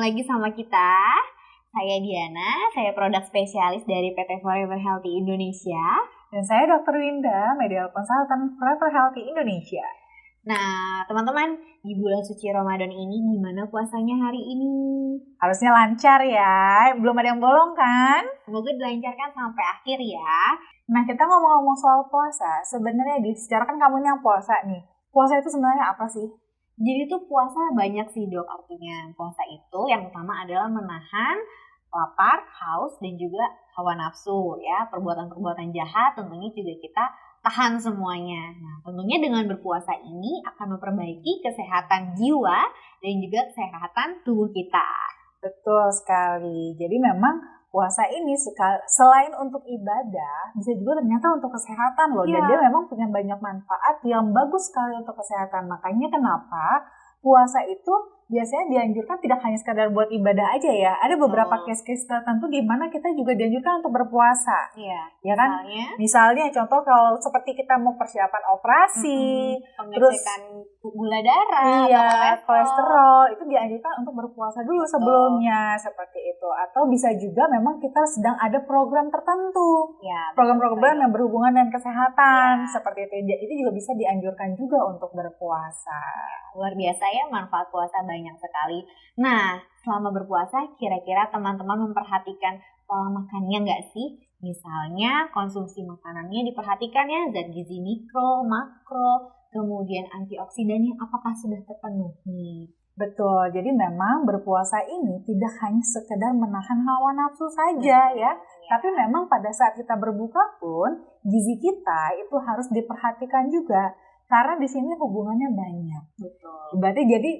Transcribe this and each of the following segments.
lagi sama kita. Saya Diana, saya produk spesialis dari PT Forever Healthy Indonesia. Dan saya Dr. Winda, Medical Consultant Forever Healthy Indonesia. Nah, teman-teman, di bulan suci Ramadan ini gimana puasanya hari ini? Harusnya lancar ya, belum ada yang bolong kan? Semoga dilancarkan sampai akhir ya. Nah, kita ngomong-ngomong soal puasa, sebenarnya secara kan kamu ini yang puasa nih. Puasa itu sebenarnya apa sih? Jadi tuh puasa banyak sih dok artinya. Puasa itu yang utama adalah menahan lapar, haus, dan juga hawa nafsu ya. Perbuatan-perbuatan jahat tentunya juga kita tahan semuanya. Nah, tentunya dengan berpuasa ini akan memperbaiki kesehatan jiwa dan juga kesehatan tubuh kita. Betul sekali. Jadi memang puasa ini selain untuk ibadah, bisa juga ternyata untuk kesehatan loh. Dan dia memang punya banyak manfaat yang bagus sekali untuk kesehatan. Makanya kenapa puasa itu biasanya dianjurkan tidak hanya sekadar buat ibadah aja ya. Ada beberapa case-case tertentu di mana kita juga dianjurkan untuk berpuasa. Iya. Ya kan? Misalnya contoh kalau seperti kita mau persiapan operasi, pengecekan gula darah, iya, kolesterol itu dianjurkan untuk berpuasa dulu sebelumnya seperti itu. Atau bisa juga memang kita sedang ada program tertentu. Ya, program-program yang berhubungan dengan kesehatan seperti itu. Itu juga bisa dianjurkan juga untuk berpuasa. Luar biasa ya, manfaat puasa banyak sekali. Nah, selama berpuasa kira-kira teman-teman memperhatikan pola makannya nggak sih? Misalnya konsumsi makanannya diperhatikan ya, zat gizi mikro, makro, kemudian antioksidannya apakah sudah terpenuhi? Betul, jadi memang berpuasa ini tidak hanya sekedar menahan hawa nafsu saja ya, tapi memang pada saat kita berbuka pun gizi kita itu harus diperhatikan juga. Karena di sini hubungannya banyak. Betul. Berarti jadi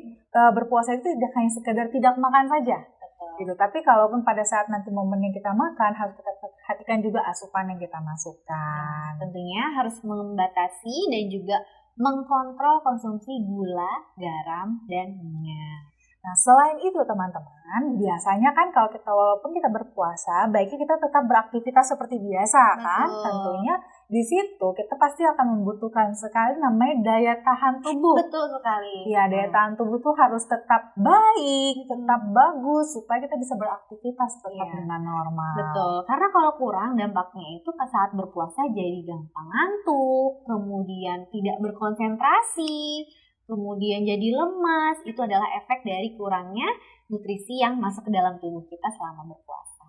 berpuasa itu tidak hanya sekedar tidak makan saja. Betul. Gitu. Tapi kalaupun pada saat nanti momen yang kita makan harus kita perhatikan juga asupan yang kita masukkan. Tentunya harus membatasi dan juga mengkontrol konsumsi gula, garam, dan minyak. Nah, selain itu teman-teman, biasanya kan kalau kita walaupun kita berpuasa, baiknya kita tetap beraktivitas seperti biasa kan? Tentunya di situ kita pasti akan membutuhkan sekali namanya daya tahan tubuh. Betul sekali. Ya, daya tahan tubuh tuh harus tetap baik, tetap bagus supaya kita bisa beraktivitas tetap dengan normal. Betul, karena kalau kurang dampaknya itu saat berpuasa jadi gampang ngantuk, kemudian tidak berkonsentrasi, kemudian jadi lemas. Itu adalah efek dari kurangnya nutrisi yang masuk ke dalam tubuh kita selama berpuasa.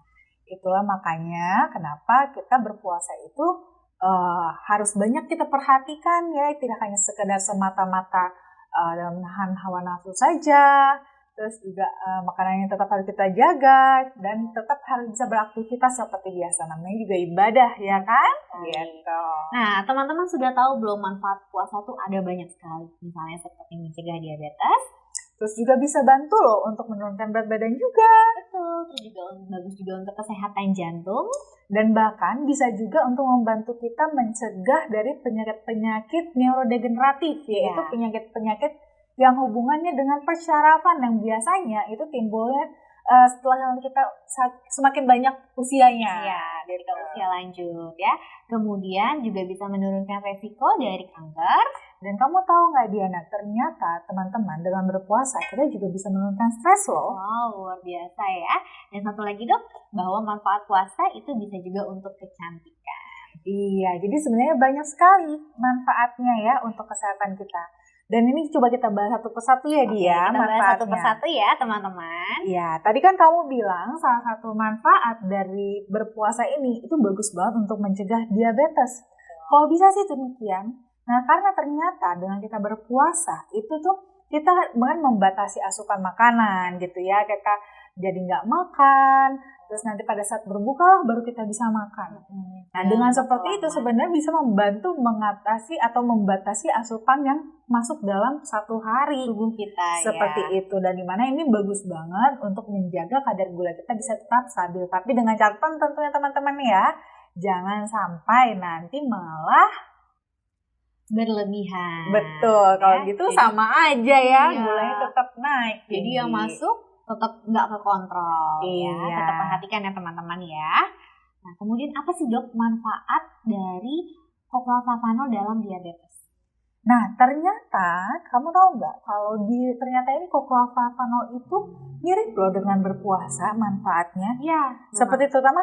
Itulah makanya kenapa kita berpuasa itu harus banyak kita perhatikan ya, tidak hanya sekedar semata-mata menahan hawa nafsu saja, terus juga makanannya tetap harus kita jaga dan tetap harus bisa beraktivitas seperti biasa, namanya juga ibadah ya kan? Gitu. Nah, teman-teman sudah tahu belum manfaat puasa tuh ada banyak sekali, misalnya seperti mencegah diabetes, terus juga bisa bantu loh untuk menurunkan berat badan juga. Betul, terus juga bagus juga untuk kesehatan jantung. Dan bahkan bisa juga untuk membantu kita mencegah dari penyakit-penyakit neurodegeneratif, yaitu penyakit-penyakit yang hubungannya dengan persyarafan yang biasanya itu timbulnya setelah kita semakin banyak usianya. Ya, ketika usia lanjut ya. Kemudian juga bisa menurunkan resiko dari kanker. Dan kamu tahu nggak Diana, ternyata teman-teman dengan berpuasa kita juga bisa menurunkan stres loh. Wow, luar biasa ya. Dan satu lagi dok, bahwa manfaat puasa itu bisa juga untuk kecantikan. Iya, jadi sebenarnya banyak sekali manfaatnya ya untuk kesehatan kita. Dan ini coba kita bahas satu persatu ya Dia, kita bahas satu persatu ya teman-teman. Iya, tadi kan kamu bilang salah satu manfaat dari berpuasa ini itu bagus banget untuk mencegah diabetes. Kalau bisa sih demikian. Nah, karena ternyata dengan kita berpuasa itu tuh kita membatasi asupan makanan gitu ya. Kita jadi nggak makan, terus nanti pada saat berbuka lah baru kita bisa makan. Nah, dengan seperti itu sebenarnya bisa membantu mengatasi atau membatasi asupan yang masuk dalam satu hari tubuh kita seperti itu. Dan dimana ini bagus banget untuk menjaga kadar gula kita bisa tetap stabil. Tapi dengan catatan tentunya teman-teman ya, jangan sampai nanti malah berlebihan. Betul, kalau gitu jadi, sama aja ya, gulanya tetap naik. Jadi yang masuk tetap nggak kekontrol ya, tetap perhatikan ya teman-teman ya. Nah, kemudian apa sih dok manfaat dari Cocalfavano dalam diabetes? Nah, ternyata kamu tahu nggak kalau ternyata ini cocoa flavanol itu mirip loh dengan berpuasa manfaatnya. Iya. Seperti terutama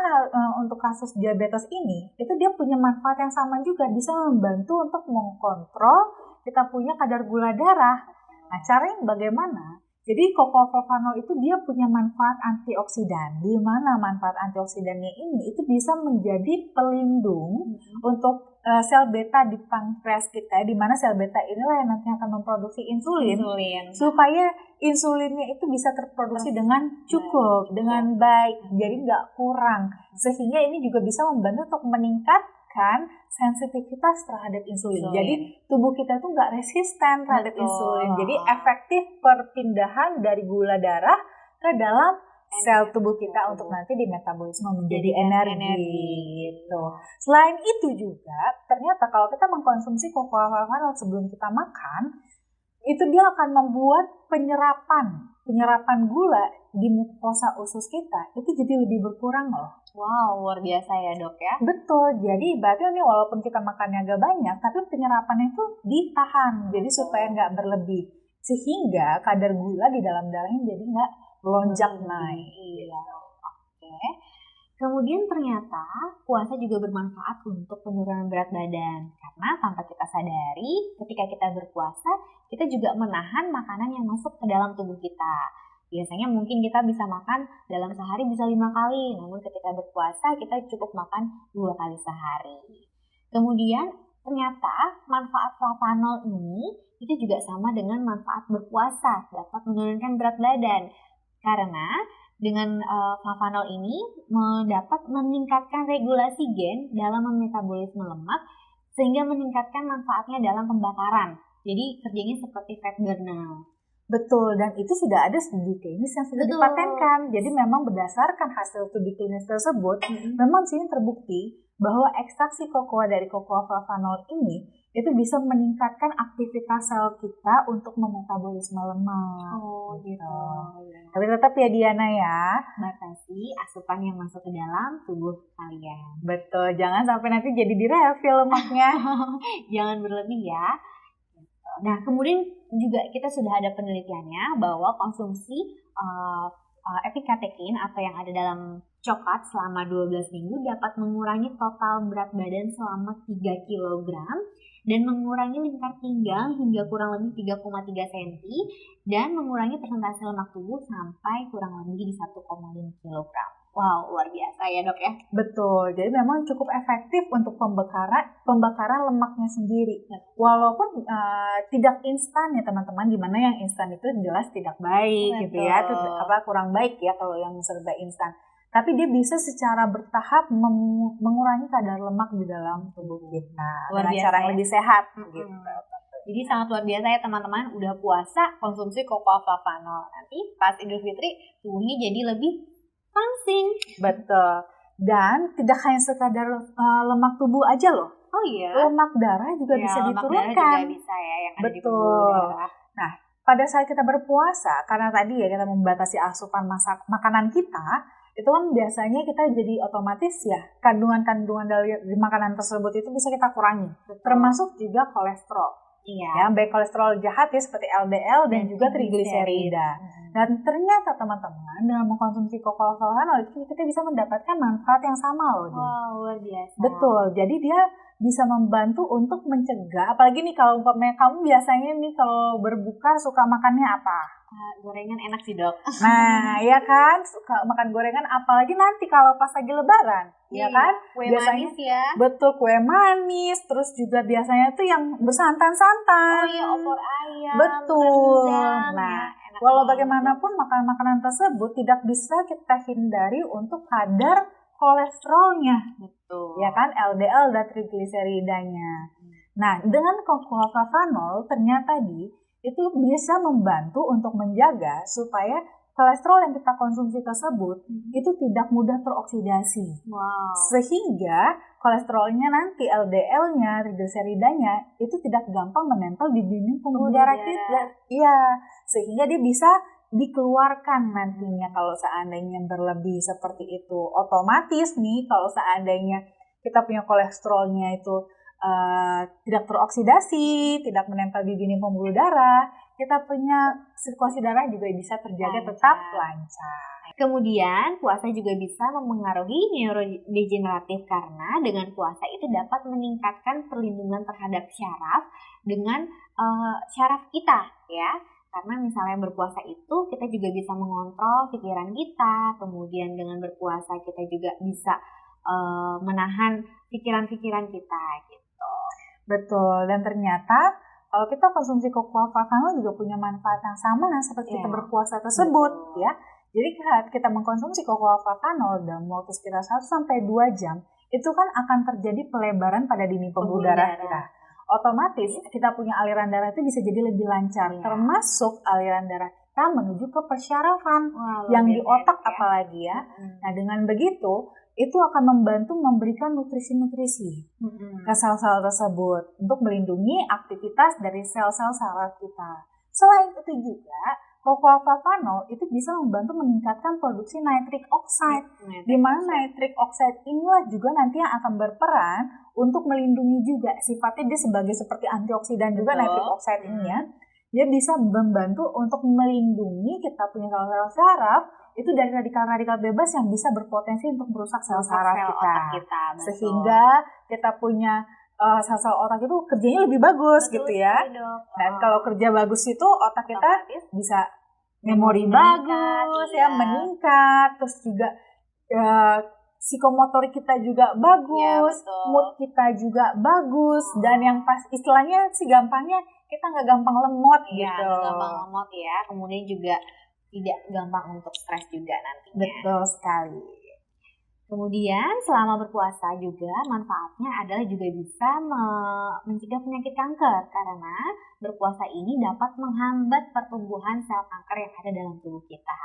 untuk kasus diabetes ini, itu dia punya manfaat yang sama juga, bisa membantu untuk mengkontrol kita punya kadar gula darah. Nah, caranya bagaimana? Jadi cocoa flavanol itu dia punya manfaat antioksidan, di mana manfaat antioksidannya ini itu bisa menjadi pelindung untuk sel beta di pankreas kita, di mana sel beta inilah yang nanti akan memproduksi insulin. Supaya insulinnya itu bisa terproduksi dengan cukup, dengan baik, jadi nggak kurang. Sehingga ini juga bisa membantu untuk meningkatkan sensitivitas terhadap insulin. Jadi tubuh kita tuh nggak resisten terhadap insulin. Jadi efektif perpindahan dari gula darah ke dalam sel tubuh kita untuk nanti dimetabolisme menjadi energi gitu. Selain itu juga ternyata kalau kita mengkonsumsi cocoa flavanol sebelum kita makan, itu dia akan membuat penyerapan gula di mukosa usus kita itu jadi lebih berkurang loh. Wow, luar biasa ya dok ya. Betul, jadi berarti ini walaupun kita makannya agak banyak, tapi penyerapannya itu ditahan, jadi supaya nggak berlebih. Sehingga kadar gula di dalam darahnya jadi nggak lonjak naik. Iya. Oke. Kemudian ternyata puasa juga bermanfaat untuk penurunan berat badan. Karena tanpa kita sadari, ketika kita berpuasa, kita juga menahan makanan yang masuk ke dalam tubuh kita. Biasanya mungkin kita bisa makan dalam sehari bisa 5 kali, namun ketika berpuasa kita cukup makan 2 kali sehari. Kemudian ternyata manfaat flavanol ini itu juga sama dengan manfaat berpuasa, dapat menurunkan berat badan. Karena dengan flavanol ini dapat meningkatkan regulasi gen dalam memetabolisme lemak sehingga meningkatkan manfaatnya dalam pembakaran. Jadi kerjanya seperti fat burner. Betul, dan itu sudah ada studi klinis yang sudah dipatenkan. Jadi memang berdasarkan hasil studi klinis tersebut, memang sini terbukti bahwa ekstraksi cocoa dari cocoa flavanol ini itu bisa meningkatkan aktivitas sel kita untuk memetabolisme lemak. Oh gitu. Tapi tetap ya Diana ya, batasi asupan yang masuk ke dalam tubuh kalian. Betul, jangan sampai nanti jadi direfill lemaknya. Jangan berlebih ya. Nah, kemudian juga kita sudah ada penelitiannya bahwa konsumsi epikatekin atau yang ada dalam coklat selama 12 minggu dapat mengurangi total berat badan selama 3 kg dan mengurangi lingkar pinggang hingga kurang lebih 3,3 cm dan mengurangi persentase lemak tubuh sampai kurang lebih di 1,5 kg. Wow, luar biasa ya dok ya. Betul, jadi memang cukup efektif untuk pembakaran lemaknya sendiri. Walaupun tidak instan ya teman-teman, dimana yang instan itu jelas tidak baik. Betul. Gitu ya, itu kurang baik ya kalau yang serba instan. Tapi dia bisa secara bertahap mengurangi kadar lemak di dalam tubuh kita dengan cara yang lebih sehat. Gitu. Jadi sangat luar biasa ya teman-teman, udah puasa konsumsi cocoa flavanol. Nanti pas Idul Fitri tubuhnya jadi lebih langsing. Betul. Dan tidak hanya sekadar lemak tubuh aja loh. Oh iya. Lemak darah juga bisa diturunkan. Lemak darah juga bisa ya yang ada di pembuluh darah. Nah, pada saat kita berpuasa, karena tadi ya kita membatasi asupan makanan kita, itu kan biasanya kita jadi otomatis ya kandungan-kandungan dari makanan tersebut itu bisa kita kurangi. Betul. Termasuk juga kolesterol. Iya. Ya, baik kolesterol jahat ya seperti LDL dan juga trigliserida. Dan ternyata teman-teman dengan mengkonsumsi cocoa flavanol itu kita bisa mendapatkan manfaat yang sama loh. Wow, luar biasa. Betul. Jadi dia bisa membantu untuk mencegah, apalagi nih kalau umpamanya kamu biasanya nih kalau berbuka suka makannya apa? Gorengan enak sih dok. Nah ya kan, suka makan gorengan apalagi nanti kalau pas lagi lebaran. Ya kan? Kue biasanya, manis ya. Betul, kue manis, terus juga biasanya tuh yang bersantan-santan. Oh iya, opor ayam. Betul. Rendang, nah, ya, walau bagaimanapun makanan-makanan tersebut tidak bisa kita hindari untuk kadar kolesterolnya. Betul. Ya kan, LDL dan trigliseridanya. Nah, dengan cocoa flavanol ternyata itu bisa membantu untuk menjaga supaya kolesterol yang kita konsumsi tersebut itu tidak mudah teroksidasi. Wow. Sehingga kolesterolnya nanti LDL-nya, trigliseridanya itu tidak gampang menempel di dinding pembuluh darah kita. Iya, sehingga dia bisa dikeluarkan nantinya kalau seandainya berlebih seperti itu. Otomatis nih kalau seandainya kita punya kolesterolnya itu tidak teroksidasi, tidak menempel di dinding pembuluh darah, kita punya sirkulasi darah juga bisa terjaga tetap lancar. Kemudian puasa juga bisa memengaruhi neurodegeneratif karena dengan puasa itu dapat meningkatkan perlindungan terhadap syaraf dengan syaraf kita ya. Karena misalnya berpuasa itu kita juga bisa mengontrol pikiran kita, kemudian dengan berpuasa kita juga bisa menahan pikiran-pikiran kita gitu. Betul, dan ternyata kalau kita konsumsi cocoa flavanol juga punya manfaat yang sama seperti kita berpuasa tersebut ya. Jadi saat kita mengkonsumsi cocoa flavanol dalam waktu sekitar 1-2 jam, itu kan akan terjadi pelebaran pada dinding pembuluh darah kita. Otomatis kita punya aliran darah itu bisa jadi lebih lancar, termasuk aliran darah kita menuju ke persyarafan yang di otak apalagi ya. Nah dengan begitu, itu akan membantu memberikan nutrisi-nutrisi ke sel-sel tersebut untuk melindungi aktivitas dari sel-sel saraf kita. Selain itu juga, cocoa flavanol itu bisa membantu meningkatkan produksi nitric oxide, di mana nitric oxide inilah juga nanti yang akan berperan untuk melindungi juga, sifatnya dia sebagai seperti antioksidan juga nitric oxide ini ya. Dia bisa membantu untuk melindungi kita punya sel-sel saraf itu dari radikal-radikal bebas yang bisa berpotensi untuk merusak sel saraf kita. Sehingga kita punya sel-sel otak itu kerjanya lebih bagus gitu ya. Dan kalau kerja bagus itu otak kita bisa memori bagus ya, meningkat, terus juga psikomotorik kita juga bagus, mood kita juga bagus, dan yang pas istilahnya sih gampangnya kita nggak gampang lemot gitu. Gampang lemot ya, kemudian juga tidak gampang untuk stres juga nantinya. Betul sekali. Kemudian selama berpuasa juga manfaatnya adalah juga bisa mencegah penyakit kanker karena berpuasa ini dapat menghambat pertumbuhan sel kanker yang ada dalam tubuh kita.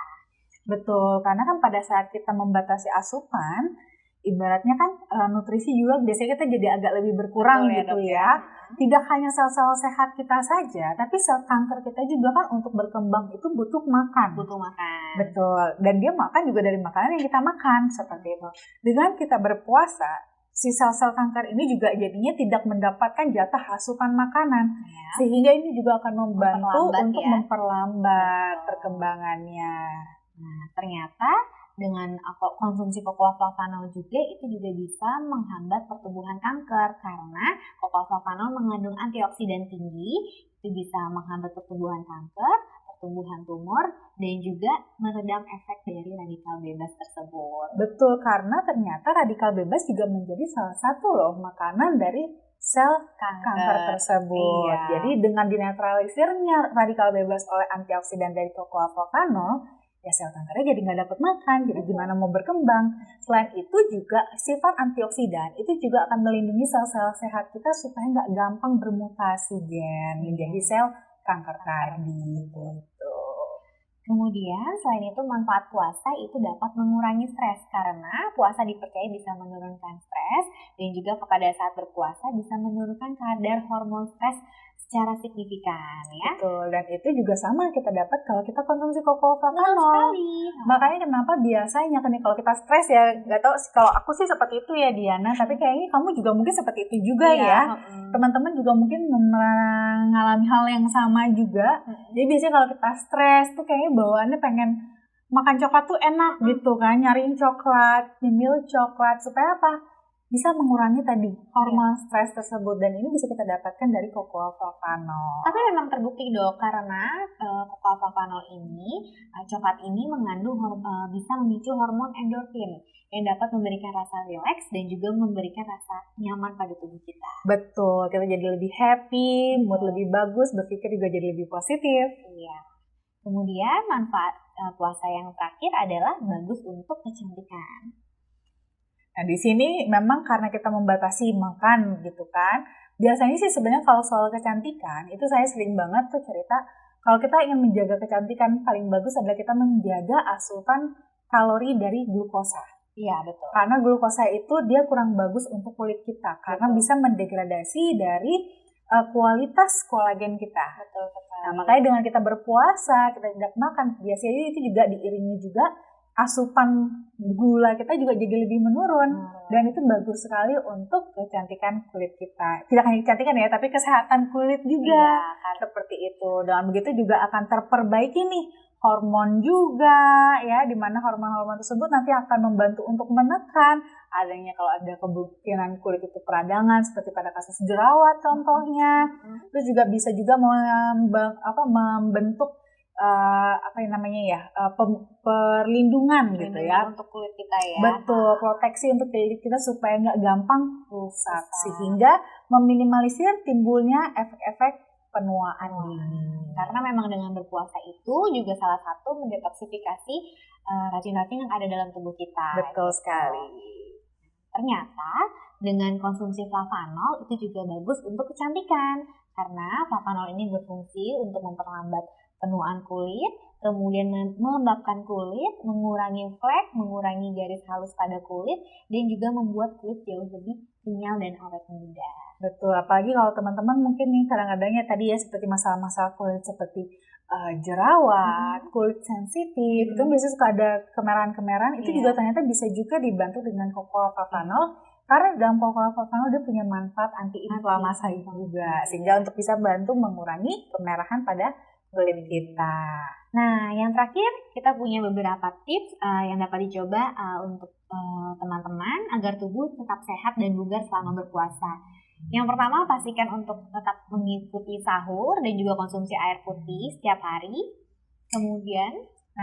Betul, karena kan pada saat kita membatasi asupan, ibaratnya kan nutrisi juga biasanya kita jadi agak lebih berkurang gitu ya. Tidak hanya sel-sel sehat kita saja, tapi sel kanker kita juga kan untuk berkembang itu butuh makan. Betul, dan dia makan juga dari makanan yang kita makan seperti itu. Dengan kita berpuasa, si sel-sel kanker ini juga jadinya tidak mendapatkan jatah asupan makanan, sehingga ini juga akan membantu untuk memperlambat perkembangannya. Nah, ternyata dengan konsumsi cocoa flavanol juga itu juga bisa menghambat pertumbuhan kanker karena cocoa flavanol mengandung antioksidan tinggi, itu bisa menghambat pertumbuhan kanker, pertumbuhan tumor, dan juga meredam efek dari radikal bebas tersebut. Betul, karena ternyata radikal bebas juga menjadi salah satu makanan dari sel kanker tersebut. Jadi dengan dinetralisirnya radikal bebas oleh antioksidan dari cocoa flavanol, ya sel kankernya jadi nggak dapat makan, jadi gimana mau berkembang. Selain itu juga sifat antioksidan itu juga akan melindungi sel-sel sehat kita supaya nggak gampang bermutasi menjadi sel kanker tadi gitu. Kemudian selain itu manfaat puasa itu dapat mengurangi stres karena puasa dipercaya bisa menurunkan stres dan juga pada saat berpuasa bisa menurunkan kadar hormon stres secara signifikan ya. Betul, dan itu juga sama kita dapat kalau kita konsumsi cocoa flavanol. Makanya kenapa biasanya kan kalau kita stres ya, nggak tahu kalau aku sih seperti itu ya Diana, tapi kayaknya kamu juga mungkin seperti itu juga ya. Teman-teman juga mungkin mengalami hal yang sama juga. Jadi biasanya kalau kita stres tuh kayaknya bawaannya pengen makan coklat tuh enak gitu kan, nyariin coklat, nyemil coklat supaya apa? Bisa mengurangi tadi hormon stres tersebut, dan ini bisa kita dapatkan dari cocoa flavanol. Tapi memang terbukti dok karena cocoa flavanol ini, coklat ini mengandung bisa memicu hormon endorfin yang dapat memberikan rasa rileks dan juga memberikan rasa nyaman pada tubuh kita. Betul, kita jadi lebih happy, mood lebih bagus, berpikir juga jadi lebih positif. Iya. Kemudian manfaat puasa yang terakhir adalah bagus untuk kecantikan. Nah di sini memang karena kita membatasi makan gitu kan, biasanya sih sebenarnya kalau soal kecantikan itu saya sering banget tuh cerita kalau kita ingin menjaga kecantikan paling bagus adalah kita menjaga asupan kalori dari glukosa. Iya betul. Karena glukosa itu dia kurang bagus untuk kulit kita karena bisa mendegradasi dari kualitas kolagen kita. Betul sekali. Nah makanya dengan kita berpuasa, kita tidak makan, biasanya itu juga diiringi juga asupan gula kita juga jadi lebih menurun. Dan itu bagus sekali untuk kecantikan kulit kita. Tidak hanya kecantikan ya, tapi kesehatan kulit juga. Seperti itu. Dengan begitu juga akan terperbaiki nih hormon juga ya, di mana hormon-hormon tersebut nanti akan membantu untuk menekan adanya kalau ada kemungkinan kulit itu peradangan seperti pada kasus jerawat contohnya. Terus juga bisa juga membentuk perlindungan gitu ya untuk kulit kita ya. Betul, proteksi untuk kulit kita supaya nggak gampang rusak sehingga meminimalisir timbulnya efek-efek penuaan dini. Karena memang dengan berpuasa itu juga salah satu mendetoksifikasi racun-racun yang ada dalam tubuh kita. Betul sekali. Ternyata dengan konsumsi flavanol itu juga bagus untuk kecantikan. Karena flavanol ini berfungsi untuk memperlambat penuaan kulit, kemudian melembabkan kulit, mengurangi flek, mengurangi garis halus pada kulit, dan juga membuat kulit jauh lebih kenyal dan awet muda. Betul, apalagi kalau teman-teman mungkin nih kadang-kadangnya tadi ya seperti masalah-masalah kulit seperti jerawat, kulit sensitif, itu biasanya suka ada kemerahan-kemerahan, itu juga ternyata bisa juga dibantu dengan cocoa flavanol. Karena dalam cocoa flavanol dia punya manfaat anti-inflamasi juga, sehingga untuk bisa bantu mengurangi kemerahan pada kulit kita. Nah, yang terakhir kita punya beberapa tips yang dapat dicoba untuk teman-teman agar tubuh tetap sehat dan bugar selama berpuasa. Yang pertama, pastikan untuk tetap mengikuti sahur dan juga konsumsi air putih setiap hari. Kemudian,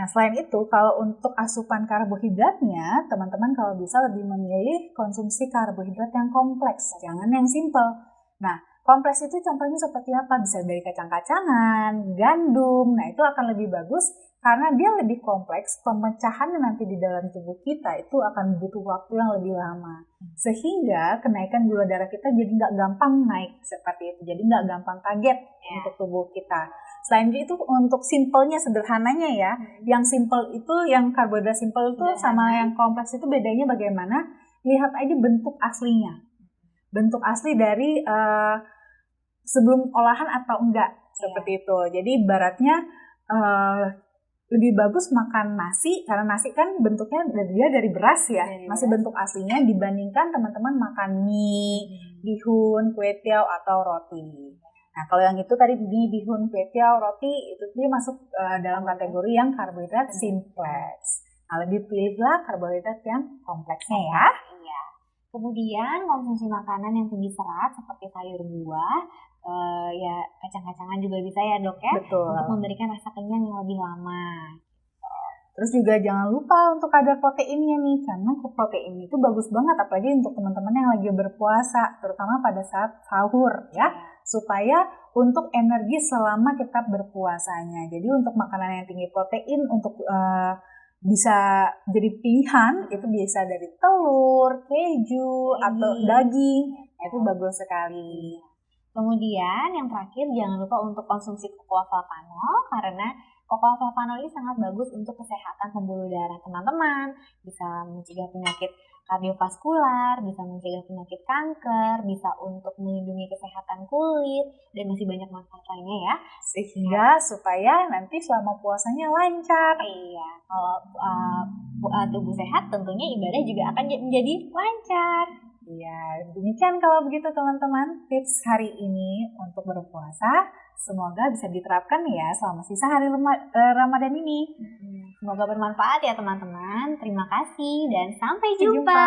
selain itu, kalau untuk asupan karbohidratnya, teman-teman kalau bisa lebih memilih konsumsi karbohidrat yang kompleks, jangan yang simple. Nah, kompleks itu contohnya seperti apa? Bisa dari kacang-kacangan, gandum. Nah, itu akan lebih bagus karena dia lebih kompleks. Pemecahannya nanti di dalam tubuh kita itu akan butuh waktu yang lebih lama. Sehingga kenaikan gula darah kita jadi nggak gampang naik seperti itu. Jadi nggak gampang kaget untuk tubuh kita. Selain itu untuk simpelnya, sederhananya ya. Yang simpel itu, yang karbohidrat simpel itu sama yang kompleks itu bedanya bagaimana? Lihat aja bentuk aslinya. Bentuk asli dari sebelum olahan atau enggak, seperti itu. Jadi ibaratnya lebih bagus makan nasi, karena nasi kan bentuknya dia dari beras ya, masih bentuk aslinya dibandingkan teman-teman makan mie, bihun, kue tiaw, atau roti. Nah, kalau yang itu tadi mie, bihun, kue tiaw, roti, itu dia masuk dalam kategori yang karbohidrat simpleks. Nah, lebih pilihlah karbohidrat yang kompleksnya ya. Kemudian konsumsi makanan yang tinggi serat seperti sayur buah, ya kacang-kacangan juga bisa ya dok ya. Betul. Untuk memberikan rasa kenyang yang lebih lama. Terus juga jangan lupa untuk kadar proteinnya nih, karena protein itu bagus banget apalagi untuk teman-teman yang lagi berpuasa, terutama pada saat sahur ya, supaya untuk energi selama kita berpuasanya. Jadi untuk makanan yang tinggi protein untuk bisa jadi pilihan, itu bisa dari telur, keju, atau daging, itu bagus sekali. Kemudian yang terakhir jangan lupa untuk konsumsi cocoa flavanol, karena cocoa flavanol ini sangat bagus untuk kesehatan pembuluh darah teman-teman, bisa mencegah penyakit kardiovaskular, bisa mencegah penyakit kanker, bisa untuk melindungi kesehatan kulit, dan masih banyak manfaat lainnya ya. Sehingga supaya nanti selama puasanya lancar. Iya, kalau tubuh sehat tentunya ibadah juga akan menjadi lancar. Iya, demikian kalau begitu teman-teman tips hari ini untuk berpuasa. Semoga bisa diterapkan ya selama sisa hari Ramadan ini. Semoga bermanfaat ya teman-teman. Terima kasih dan sampai jumpa.